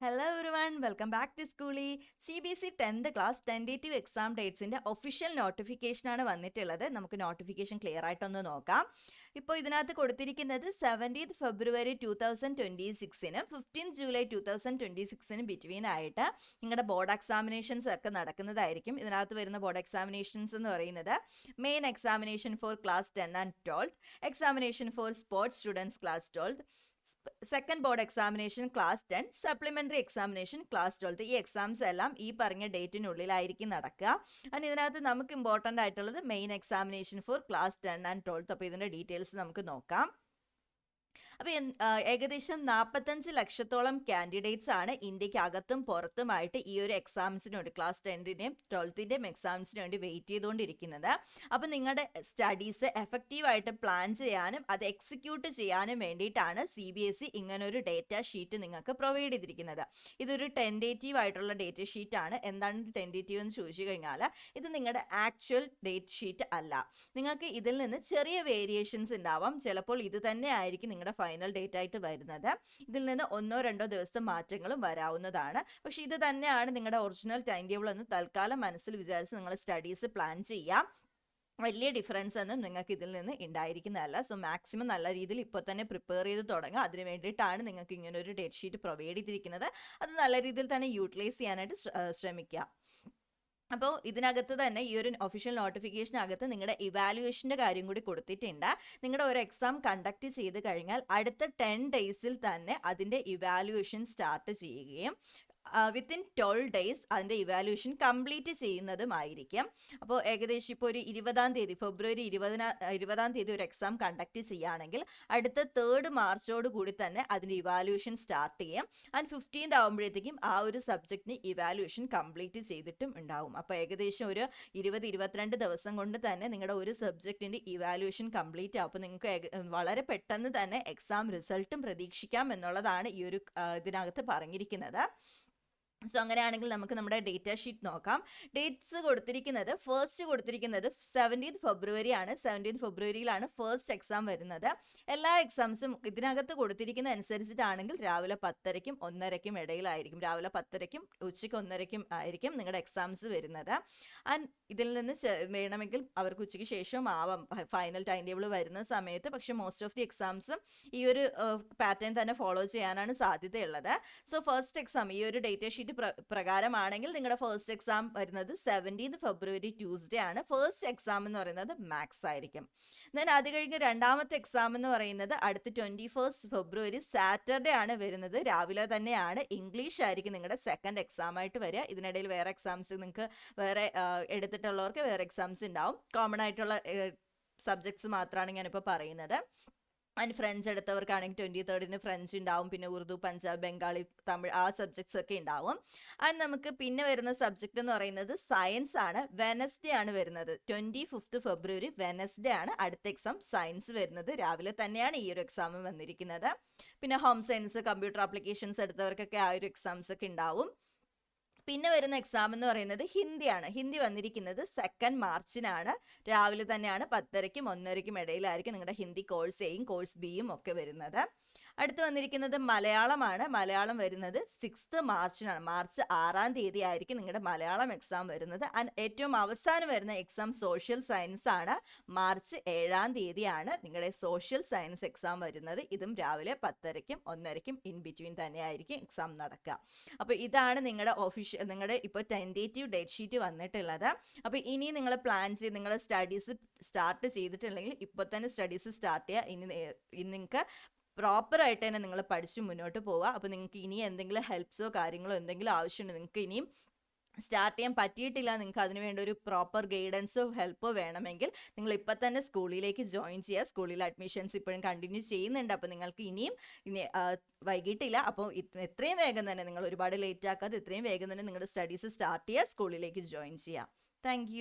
Hello everyone, welcome back to Schooly. CBSE 10th class tentative exam ഡേറ്റ്സിൻ്റെ official നോട്ടിഫിക്കേഷനാണ് വന്നിട്ടുള്ളത്. നമുക്ക് നോട്ടിഫിക്കേഷൻ ക്ലിയർ ആയിട്ടൊന്ന് നോക്കാം. ഇപ്പോൾ ഇതിനകത്ത് കൊടുത്തിരിക്കുന്നത് 17th February 2026 15th July 2026 between ആയിട്ട് നിങ്ങളുടെ ബോർഡ് എക്സാമിനേഷൻസ് ഒക്കെ നടക്കുന്നതായിരിക്കും. ഇതിനകത്ത് വരുന്ന ബോർഡ് എക്സാമിനേഷൻസ് എന്ന് പറയുന്നത് main examination for class 10 and 12th, examination for sports students class 12th, second board examination class 10, supplementary examination class 12. ഈ എക്സാംസ് എല്ലാം ഈ പറഞ്ഞ ഡേറ്റിനുള്ളിലായിരിക്കും നടക്കുക. അതിന് ഇതിനകത്ത് നമുക്ക് ഇമ്പോർട്ടൻ്റ് ആയിട്ടുള്ളത് main examination for class 10 and 12. അപ്പോൾ ഇതിൻ്റെ ഡീറ്റെയിൽസ് നമുക്ക് നോക്കാം. അപ്പോൾ ഏകദേശം 45 ലക്ഷത്തോളം കാൻഡിഡേറ്റ്സ് ആണ് ഇന്ത്യക്ക് അകത്തും പുറത്തുമായിട്ട് ഈ ഒരു എക്സാംസിന് വേണ്ടി ക്ലാസ് 10ൻ്റെയും 12ൻ്റെയും എക്സാംസിന് വേണ്ടി വെയിറ്റ് ചെയ്തുകൊണ്ടിരിക്കുന്നത്. അപ്പോൾ നിങ്ങളുടെ സ്റ്റഡീസ് എഫക്റ്റീവായിട്ട് പ്ലാൻ ചെയ്യാനും അത് എക്സിക്യൂട്ട് ചെയ്യാനും വേണ്ടിയിട്ടാണ് CBSE ഇങ്ങനൊരു ഡേറ്റ ഷീറ്റ് നിങ്ങൾക്ക് പ്രൊവൈഡ് ചെയ്തിരിക്കുന്നത്. ഇതൊരു ടെൻറ്റേറ്റീവ് ആയിട്ടുള്ള ഡേറ്റ ഷീറ്റാണ്. എന്താണ് ടെൻറ്റേറ്റീവ് എന്ന് ചോദിച്ചു കഴിഞ്ഞാൽ ഇത് നിങ്ങളുടെ ആക്ച്വൽ ഡേറ്റ് ഷീറ്റ് അല്ല. നിങ്ങൾക്ക് ഇതിൽ നിന്ന് ചെറിയ വേരിയേഷൻസ് ഉണ്ടാവാം. ചിലപ്പോൾ ഇത് തന്നെ ആയിരിക്കും നിങ്ങളുടെ ഫൈനൽ ഡേറ്റ് ആയിട്ട് വരുന്നത്. ഇതിൽ നിന്ന് 1-2 ദിവസത്തെ മാറ്റങ്ങളും വരാവുന്നതാണ്. പക്ഷെ ഇത് തന്നെയാണ് നിങ്ങളുടെ ഒറിജിനൽ ടൈം ടേബിൾ എന്ന് തൽക്കാലം മനസ്സിൽ വിചാരിച്ച് നിങ്ങൾ സ്റ്റഡീസ് പ്ലാൻ ചെയ്യാം. വലിയ ഡിഫറൻസ് ഒന്നും നിങ്ങൾക്ക് ഇതിൽ നിന്ന് ഉണ്ടായിരിക്കുന്നതല്ല. സോ മാക്സിമം നല്ല രീതിയിൽ ഇപ്പോൾ തന്നെ പ്രിപ്പയർ ചെയ്ത് തുടങ്ങുക. അതിന് വേണ്ടിയിട്ടാണ് നിങ്ങൾക്ക് ഇങ്ങനെ ഒരു ഡേറ്റ് ഷീറ്റ് പ്രൊവൈഡ് ചെയ്തിരിക്കുന്നത്. അത് നല്ല രീതിയിൽ തന്നെ യൂട്ടിലൈസ് ചെയ്യാനായിട്ട് ശ്രമിക്കുക. അപ്പോൾ ഇതിനകത്ത് തന്നെ ഈ ഒരു ഒഫീഷ്യൽ നോട്ടിഫിക്കേഷനകത്ത് നിങ്ങളുടെ ഇവാലുവേഷൻ്റെ കാര്യം കൂടി കൊടുത്തിട്ടുണ്ട്. നിങ്ങളുടെ ഒരു എക്സാം കണ്ടക്ട് ചെയ്ത് കഴിഞ്ഞാൽ അടുത്ത 10 ഡേയ്സിൽ തന്നെ അതിൻ്റെ ഇവാലുവേഷൻ സ്റ്റാർട്ട് ചെയ്യുകയും വിത്തിൻ 12 days അതിൻ്റെ ഇവാലുവേഷൻ കംപ്ലീറ്റ് ചെയ്യുന്നതുമായിരിക്കും. അപ്പോൾ ഏകദേശം ഇപ്പോൾ ഒരു 20-ാം തീയതി ഫെബ്രുവരി 20-ാം തീയതി ഒരു എക്സാം കണ്ടക്ട് ചെയ്യുകയാണെങ്കിൽ അടുത്ത 3rd മാർച്ചോട് കൂടി തന്നെ അതിൻ്റെ ഇവാലുവേഷൻ സ്റ്റാർട്ട് ചെയ്യും. ആൻഡ് 15th ആകുമ്പോഴത്തേക്കും ആ ഒരു സബ്ജക്റ്റിന് ഇവാലുവേഷൻ കംപ്ലീറ്റ് ചെയ്തിട്ടും ഉണ്ടാവും. അപ്പോൾ ഏകദേശം ഒരു 20-22 ദിവസം കൊണ്ട് തന്നെ നിങ്ങളുടെ ഒരു സബ്ജക്റ്റിൻ്റെ ഇവാലുവേഷൻ കംപ്ലീറ്റ് ആവും. അപ്പോൾ നിങ്ങൾക്ക് വളരെ പെട്ടെന്ന് തന്നെ എക്സാം റിസൾട്ടും പ്രതീക്ഷിക്കാം എന്നുള്ളതാണ് ഈ ഒരു ഇതിനകത്ത് പറഞ്ഞിരിക്കുന്നത്. സോ അങ്ങനെയാണെങ്കിൽ നമുക്ക് നമ്മുടെ ഡേറ്റ ഷീറ്റ് നോക്കാം. ഡേറ്റ്സ് കൊടുത്തിരിക്കുന്നത് ഫസ്റ്റ് കൊടുത്തിരിക്കുന്നത് 17th February ആണ്. 17th Februaryയിലാണ് ഫസ്റ്റ് എക്സാം വരുന്നത്. എല്ലാ എക്സാംസും ഇതിനകത്ത് കൊടുത്തിരിക്കുന്ന അനുസരിച്ചിട്ടാണെങ്കിൽ രാവിലെ 10:30-ക്കും 1:30-ക്കും ഇടയിലായിരിക്കും. രാവിലെ 10:30-ക്കും ഉച്ചയ്ക്ക് 1:30-ക്കും ആയിരിക്കും നിങ്ങളുടെ എക്സാംസ് വരുന്നത്. ആൻഡ് ഇതിൽ നിന്ന് വേണമെങ്കിൽ അവർക്ക് ഉച്ചയ്ക്ക് ശേഷം ആവാം ഫൈനൽ ടൈം ടേബിൾ വരുന്ന സമയത്ത്. പക്ഷേ മോസ്റ്റ് ഓഫ് ദി എക്സാംസും ഈ ഒരു പാറ്റേൺ തന്നെ ഫോളോ ചെയ്യാനാണ് സാധ്യതയുള്ളത്. സോ ഫസ്റ്റ് എക്സാം ഈ ഒരു ഡേറ്റ ഷീറ്റ് പ്രകാരമാണെങ്കിൽ നിങ്ങളുടെ ഫസ്റ്റ് എക്സാം വരുന്നത് 17th February ട്യൂസ്ഡേ ആണ്. ഫസ്റ്റ് എക്സാം എന്ന് പറയുന്നത് മാത്സ് ആയിരിക്കും. ദെൻ അത് കഴിഞ്ഞ് രണ്ടാമത്തെ എക്സാം എന്ന് പറയുന്നത് അടുത്ത 21st February സാറ്റർഡേ ആണ് വരുന്നത്. രാവിലെ തന്നെയാണ്. ഇംഗ്ലീഷ് ആയിരിക്കും നിങ്ങളുടെ സെക്കൻഡ് എക്സാം ആയിട്ട് വരിക. ഇതിനിടയിൽ വേറെ എക്സാംസ് നിങ്ങൾക്ക് വേറെ എടുത്തിട്ടുള്ളവർക്ക് വേറെ എക്സാംസ് ഉണ്ടാവും. കോമൺ ആയിട്ടുള്ള സബ്ജക്ട്സ് മാത്രമാണ് ഞാനിപ്പോൾ പറയുന്നത്. ആൻഡ് ഫ്രഞ്ച് എടുത്തവർക്കാണെങ്കിൽ 23rd ഫ്രഞ്ച് ഉണ്ടാവും. പിന്നെ ഉറുദു, പഞ്ചാബ്, ബംഗാളി, തമിഴ് ആ സബ്ജക്ട്സ് ഒക്കെ ഉണ്ടാവും. ആൻഡ് നമുക്ക് പിന്നെ വരുന്ന സബ്ജക്റ്റ് എന്ന് പറയുന്നത് സയൻസ് ആണ്. വെനസ്ഡേ ആണ് വരുന്നത്. 25th February വെനസ്ഡേ ആണ് അടുത്ത എക്സാം സയൻസ് വരുന്നത്. രാവിലെ തന്നെയാണ് ഈ ഒരു എക്സാം വന്നിരിക്കുന്നത്. പിന്നെ ഹോം സയൻസ്, കമ്പ്യൂട്ടർ ആപ്ലിക്കേഷൻസ് എടുത്തവർക്കൊക്കെ ആ ഒരു എക്സാംസ് ഒക്കെ ഉണ്ടാവും. പിന്നെ വരുന്ന എക്സാം എന്ന് പറയുന്നത് ഹിന്ദിയാണ്. ഹിന്ദി വന്നിരിക്കുന്നത് 2nd മാർച്ചിനാണ്. രാവിലെ തന്നെയാണ് 10:30-ക്കും 1:30-ക്കും ഇടയിലായിരിക്കും നിങ്ങളുടെ ഹിന്ദി കോഴ്സ് എയും കോഴ്സ് ബിയും ഒക്കെ വരുന്നത്. അടുത്ത് വന്നിരിക്കുന്നത് മലയാളമാണ്. മലയാളം വരുന്നത് 6th മാർച്ചിനാണ്. മാർച്ച് 6-ാം തീയതി ആയിരിക്കും നിങ്ങളുടെ മലയാളം എക്സാം വരുന്നത്. ആൻഡ് ഏറ്റവും അവസാനം വരുന്ന എക്സാം സോഷ്യൽ സയൻസ് ആണ്. മാർച്ച് 7-ാം തീയതിയാണ് നിങ്ങളുടെ സോഷ്യൽ സയൻസ് എക്സാം വരുന്നത്. ഇതും രാവിലെ 10:30-ക്കും 1:30-ക്കും ഇൻ ബിറ്റ്വീൻ തന്നെയായിരിക്കും എക്സാം നടക്കുക. അപ്പോൾ ഇതാണ് നിങ്ങളുടെ ഇപ്പോൾ ടെൻറ്റേറ്റീവ് ഡേറ്റ് ഷീറ്റ് വന്നിട്ടുള്ളത്. അപ്പോൾ ഇനി നിങ്ങൾ പ്ലാൻ ചെയ്ത് നിങ്ങൾ സ്റ്റഡീസ് സ്റ്റാർട്ട് ചെയ്തിട്ടുണ്ടെങ്കിൽ ഇപ്പോൾ തന്നെ സ്റ്റഡീസ് സ്റ്റാർട്ട് ചെയ്യുക. ഇനി നിങ്ങൾക്ക് പ്രോപ്പറായിട്ട് തന്നെ നിങ്ങൾ പഠിച്ച് മുന്നോട്ട് പോവുക. അപ്പോൾ നിങ്ങൾക്ക് ഇനി എന്തെങ്കിലും ഹെൽപ്സോ കാര്യങ്ങളോ എന്തെങ്കിലും ആവശ്യമുണ്ട്, നിങ്ങൾക്ക് ഇനിയും സ്റ്റാർട്ട് ചെയ്യാൻ പറ്റിയിട്ടില്ല, നിങ്ങൾക്ക് അതിന് വേണ്ട ഒരു പ്രോപ്പർ ഗൈഡൻസോ ഹെൽപ്പോ വേണമെങ്കിൽ നിങ്ങൾ ഇപ്പം തന്നെ സ്കൂളിലേക്ക് ജോയിൻ ചെയ്യുക. സ്കൂളിൽ അഡ്മിഷൻസ് ഇപ്പോഴും കണ്ടിന്യൂ ചെയ്യുന്നുണ്ട്. അപ്പോൾ നിങ്ങൾക്ക് ഇനി വൈകിട്ടില്ല. അപ്പോൾ എത്രയും വേഗം തന്നെ നിങ്ങൾ ഒരുപാട് ലേറ്റ് ആക്കാതെ എത്രയും വേഗം തന്നെ നിങ്ങളുടെ സ്റ്റഡീസ് സ്റ്റാർട്ട് ചെയ്യുക, സ്കൂളിലേക്ക് ജോയിൻ ചെയ്യുക. താങ്ക്